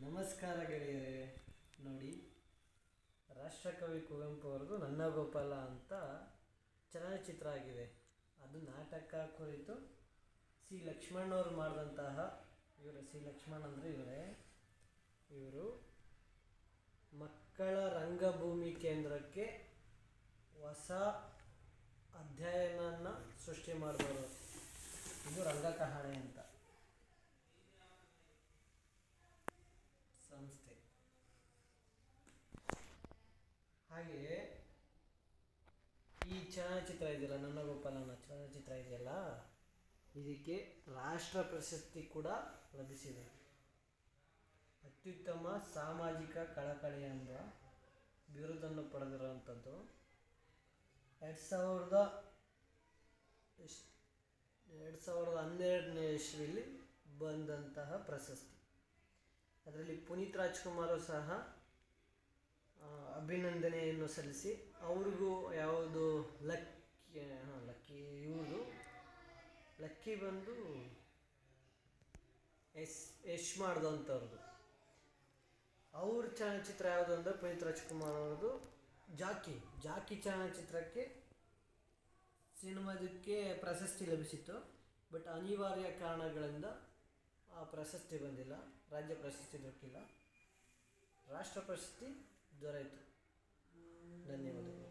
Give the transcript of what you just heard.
ನಮಸ್ಕಾರ ಗೆಳೆಯರೇ. ನೋಡಿ, ರಾಷ್ಟ್ರಕವಿ ಕುವೆಂಪು ಅವರದು ನನ್ನ ಗೋಪಾಲ ಅಂತ ಚಲನಚಿತ್ರ ಆಗಿದೆ. ಅದು ನಾಟಕ ಕುರಿತು ಸಿ ಲಕ್ಷ್ಮಣ್ ಅವರು ಮಾಡಿದಂತಹ, ಸಿ ಲಕ್ಷ್ಮಣ್ ಅಂದರೆ ಇವರು ಮಕ್ಕಳ ರಂಗಭೂಮಿ ಕೇಂದ್ರಕ್ಕೆ ಹೊಸ ಅಧ್ಯಯನ ಸೃಷ್ಟಿ ಮಾಡಿದವರು. ಇದು ರಂಗಕಹಳೆ ಅಂತ ಸಂಸ್ಥೆ. ಹಾಗೆಯೇ ಈ ಚಲನಚಿತ್ರ ಇದೆಯಲ್ಲ, ನನ್ನ ಗೋಪಾಲನ ಚಲನಚಿತ್ರ ಇದೆಯಲ್ಲ, ಇದಕ್ಕೆ ರಾಷ್ಟ್ರ ಪ್ರಶಸ್ತಿ ಕೂಡ ಲಭಿಸಿದೆ. ಅತ್ಯುತ್ತಮ ಸಾಮಾಜಿಕ ಕಳಕಳಿ ಎಂಬ ಬಿರುದನ್ನು ಪಡೆದಿರುವಂಥದ್ದು 2012ನೇ ಇಸ್ವಿಯಲ್ಲಿ ಬಂದಂತಹ ಪ್ರಶಸ್ತಿ. ಅದರಲ್ಲಿ ಪುನೀತ್ ರಾಜ್ಕುಮಾರ್ ಸಹ ಅಭಿನಂದನೆಯನ್ನು ಸಲ್ಲಿಸಿ, ಅವ್ರಿಗೂ ಯಾವುದು ಲಕ್ಕಿ ಬಂದು ಯಶ್ ಮಾಡಿದಂಥವ್ರದ್ದು. ಅವ್ರ ಚಲನಚಿತ್ರ ಯಾವುದು ಅಂದರೆ ಪುನೀತ್ ರಾಜ್ಕುಮಾರ್ ಅವ್ರದ್ದು ಜಾಕಿ ಚಲನಚಿತ್ರಕ್ಕೆ ಸಿನಿಮಾದಕ್ಕೆ ಪ್ರಶಸ್ತಿ ಲಭಿಸಿತ್ತು. ಬಟ್ ಅನಿವಾರ್ಯ ಕಾರಣಗಳಿಂದ ಆ ಪ್ರಶಸ್ತಿ ಬಂದಿಲ್ಲ, ರಾಜ್ಯ ಪ್ರಶಸ್ತಿ ದೊರಕಿಲ್ಲ, ರಾಷ್ಟ್ರ ಪ್ರಶಸ್ತಿ ದೊರೆಯಿತು. ಧನ್ಯವಾದಗಳು.